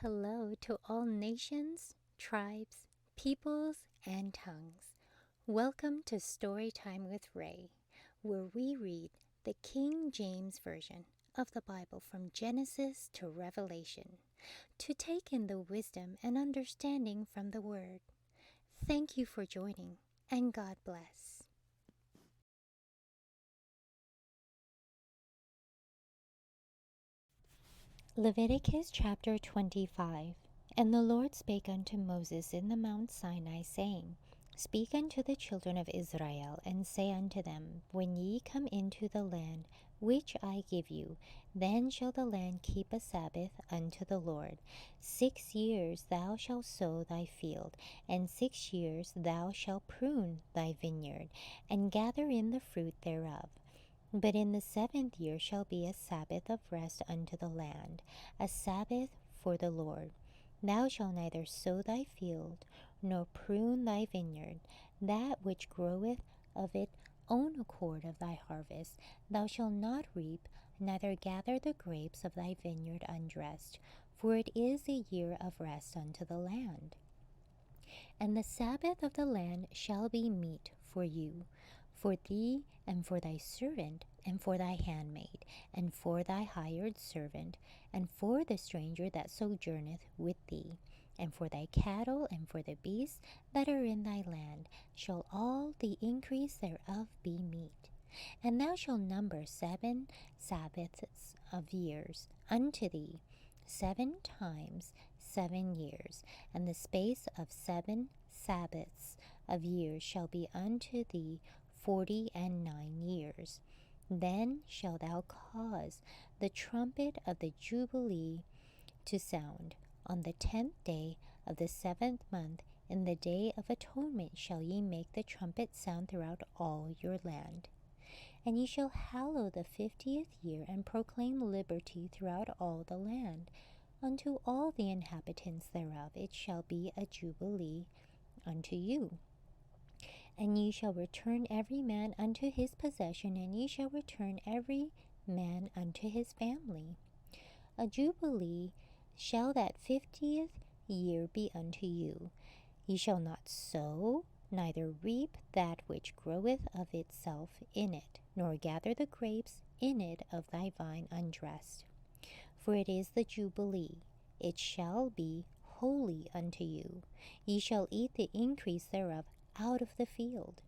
Hello to all nations, tribes, peoples, and tongues. Welcome to Storytime with Ray, where we read the King James Version of the Bible from Genesis to Revelation, to take in the wisdom and understanding from the Word. Thank you for joining, and God bless. Leviticus chapter 25. And the Lord spake unto Moses in the mount Sinai, saying, Speak unto the children of Israel, and say unto them, When ye come into the land which I give you, then shall the land keep a Sabbath unto the Lord. 6 years thou shalt sow thy field, and 6 years thou shalt prune thy vineyard, and gather in the fruit thereof. But in the 7th year shall be a Sabbath of rest unto the land, a Sabbath for the Lord. Thou shalt neither sow thy field, nor prune thy vineyard. That which groweth of its own accord of thy harvest thou shalt not reap, neither gather the grapes of thy vineyard undressed, for it is a year of rest unto the land. And the Sabbath of the land shall be meat for you, for thee, and for thy servant, and for thy handmaid, and for thy hired servant, and for the stranger that sojourneth with thee, and for thy cattle, and for the beasts that are in thy land, shall all the increase thereof be meat. And thou shalt number 7 Sabbaths of years unto thee, 7 times 7 years, and the space of 7 Sabbaths of years shall be unto thee 49 years. Then shalt thou cause the trumpet of the Jubile to sound. On the 10th day of the 7th month, in the day of atonement, shall ye make the trumpet sound throughout all your land. And ye shall hallow the 50th year, and proclaim liberty throughout all the land. Unto all the inhabitants thereof it shall be a jubilee unto you. And ye shall return every man unto his possession, and ye shall return every man unto his family. A jubilee shall that 50th year be unto you. Ye shall not sow, neither reap that which groweth of itself in it, nor gather the grapes in it of thy vine undressed. For it is the jubilee, it shall be holy unto you. Ye shall eat the increase thereof out of the field.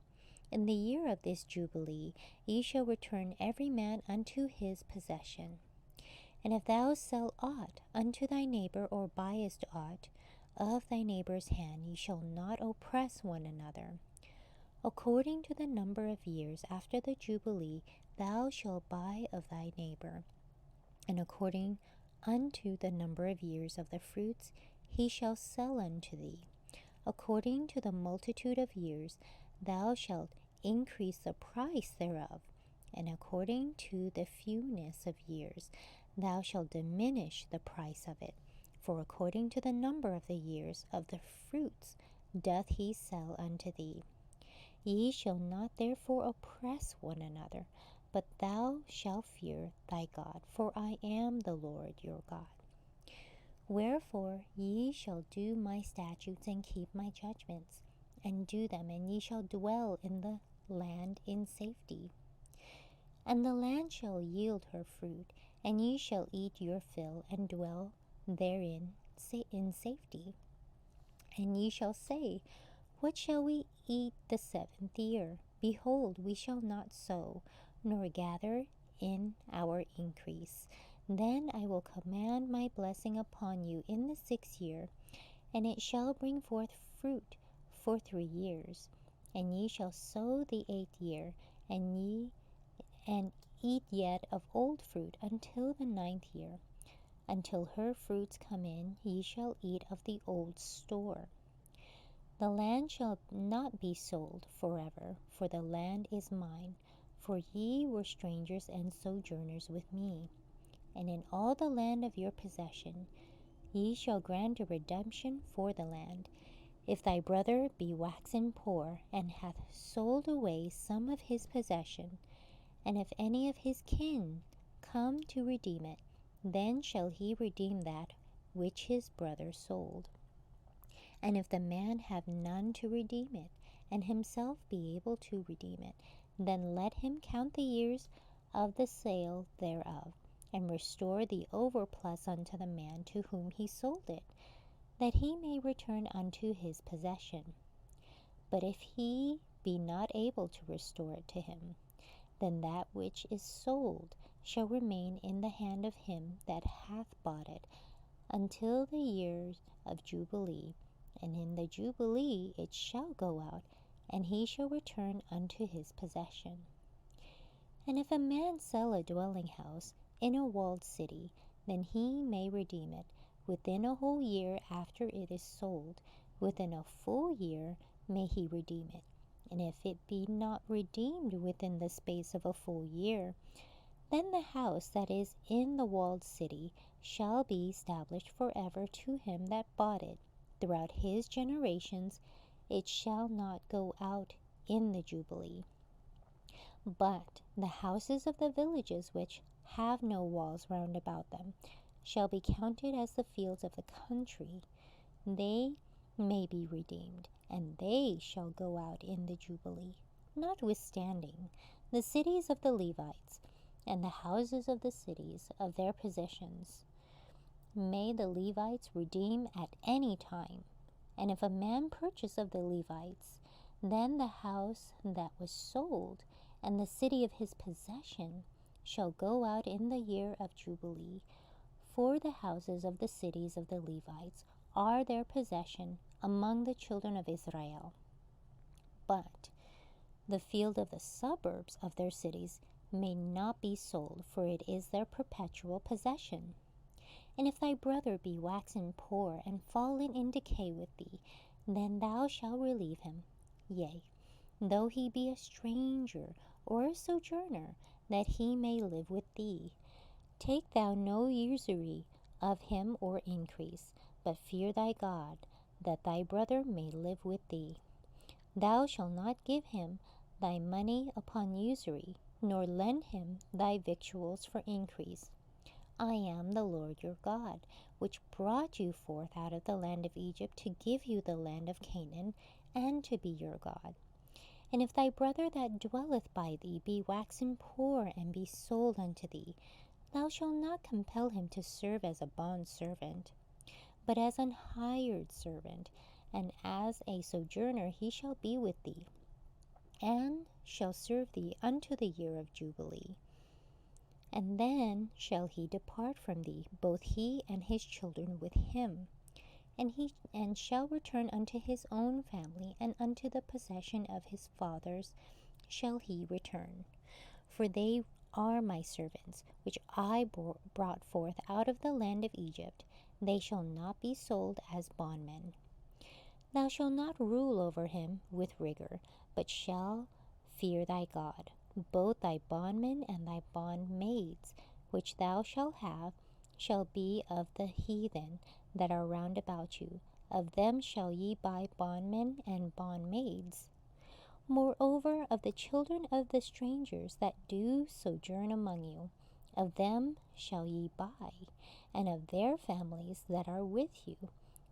In the year of this jubilee ye shall return every man unto his possession. And if thou sell aught unto thy neighbor, or buyest aught of thy neighbor's hand, ye shall not oppress one another. According to the number of years after the jubilee thou shalt buy of thy neighbor, and according unto the number of years of the fruits he shall sell unto thee. According to the multitude of years thou shalt increase the price thereof, and according to the fewness of years thou shalt diminish the price of it. For according to the number of the years of the fruits doth he sell unto thee. Ye shall not therefore oppress one another, but thou shalt fear thy God, for I am the Lord your God. Wherefore ye shall do my statutes, and keep my judgments, and do them, and ye shall dwell in the land in safety. And the land shall yield her fruit, and ye shall eat your fill, and dwell therein in safety. And ye shall say, What shall we eat the 7th year? Behold, we shall not sow, nor gather in our increase. Then I will command my blessing upon you in the 6th year, and it shall bring forth fruit for 3 years. And ye shall sow the 8th year, and eat yet of old fruit until the 9th year. Until her fruits come in, ye shall eat of the old store. The land shall not be sold forever, for the land is mine, for ye were strangers and sojourners with me. And in all the land of your possession ye shall grant a redemption for the land. If thy brother be waxen poor, and hath sold away some of his possession, and if any of his kin come to redeem it, then shall he redeem that which his brother sold. And if the man have none to redeem it, and himself be able to redeem it, then let him count the years of the sale thereof, and restore the overplus unto the man to whom he sold it, that he may return unto his possession. But if he be not able to restore it to him, then that which is sold shall remain in the hand of him that hath bought it until the years of Jubile, and in the Jubile it shall go out, and he shall return unto his possession. And if a man sell a dwelling house in a walled city, then he may redeem it within a whole year after it is sold. Within a full year may he redeem it. And if it be not redeemed within the space of a full year, then the house that is in the walled city shall be established forever to him that bought it. Throughout his generations it shall not go out in the Jubile. But the houses of the villages which have no walls round about them shall be counted as the fields of the country. They may be redeemed, and they shall go out in the Jubile. Notwithstanding, the cities of the Levites and the houses of the cities of their possessions may the Levites redeem at any time. And if a man purchase of the Levites, then the house that was sold and the city of his possession shall go out in the year of Jubile. For the houses of the cities of the Levites are their possession among the children of Israel. But the field of the suburbs of their cities may not be sold, for it is their perpetual possession. And if thy brother be waxen poor and fallen in decay with thee, then thou shalt relieve him, yea, though he be a stranger or a sojourner, that he may live with thee. Take thou no usury of him or increase, but fear thy God, that thy brother may live with thee. Thou shalt not give him thy money upon usury, nor lend him thy victuals for increase. I am the Lord your God, which brought you forth out of the land of Egypt to give you the land of Canaan, and to be your God. And if thy brother that dwelleth by thee be waxen poor and be sold unto thee, thou shalt not compel him to serve as a bondservant, but as an hired servant, and as a sojourner he shall be with thee, and shall serve thee unto the year of Jubile. And then shall he depart from thee, both he and his children with him, and shall return unto his own family, and unto the possession of his fathers shall he return. For they are my servants, which I brought forth out of the land of Egypt. They shall not be sold as bondmen. Thou shalt not rule over him with rigor, but shall fear thy God. Both thy bondmen and thy bondmaids, which thou shalt have, shall be of the heathen that are round about you. Of them shall ye buy bondmen and bondmaids. Moreover, of the children of the strangers that do sojourn among you, of them shall ye buy, and of their families that are with you,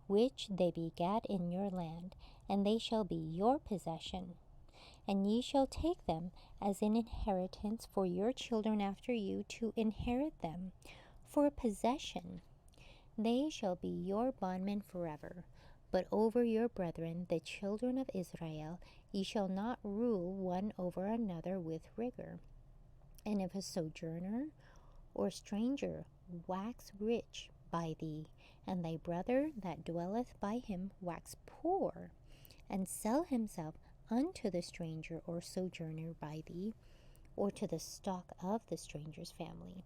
which they begat in your land, and they shall be your possession. And ye shall take them as an inheritance for your children after you to inherit them for a possession. They shall be your bondmen forever. But over your brethren, the children of Israel, ye shall not rule one over another with rigor. And if a sojourner or stranger wax rich by thee, and thy brother that dwelleth by him wax poor, and sell himself unto the stranger or sojourner by thee, or to the stock of the stranger's family,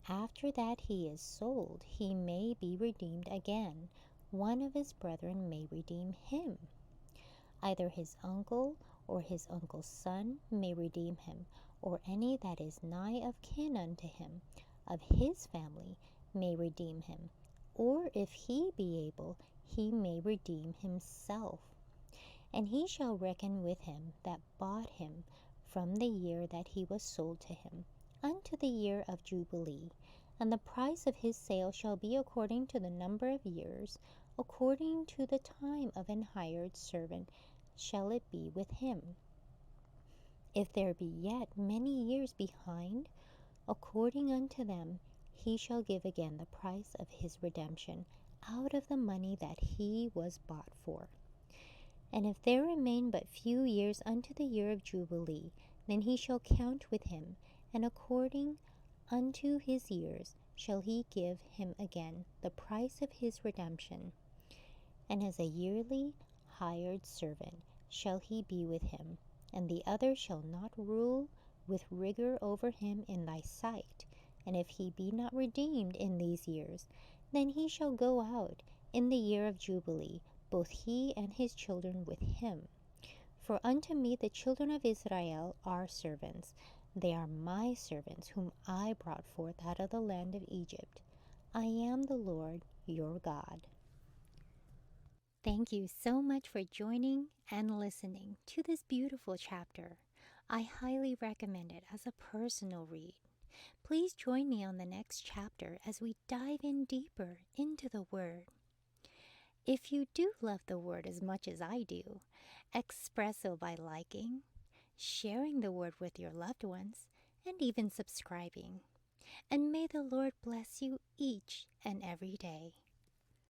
after that he is sold, he may be redeemed again. One of his brethren may redeem him. Either his uncle or his uncle's son may redeem him, or any that is nigh of kin unto him, of his family, may redeem him. Or if he be able, he may redeem himself. And he shall reckon with him that bought him from the year that he was sold to him, unto the year of Jubile, And the price of his sale shall be according to the number of years, according to the time of an hired servant shall it be with him. If there be yet many years behind, according unto them, he shall give again the price of his redemption out of the money that he was bought for. And if there remain but few years unto the year of Jubilee, then he shall count with him, and according unto his years shall he give him again the price of his redemption. And as a yearly hired servant shall he be with him, and the other shall not rule with rigor over him in thy sight. And if he be not redeemed in these years, then he shall go out in the year of Jubilee, both he and his children with him. For unto me the children of Israel are servants. They are my servants, whom I brought forth out of the land of Egypt. I am the Lord your God. Thank you so much for joining and listening to this beautiful chapter. I highly recommend it as a personal read. Please join me on the next chapter as we dive in deeper into the Word. If you do love the Word as much as I do, express so by liking, sharing the Word with your loved ones, and even subscribing. And may the Lord bless you each and every day.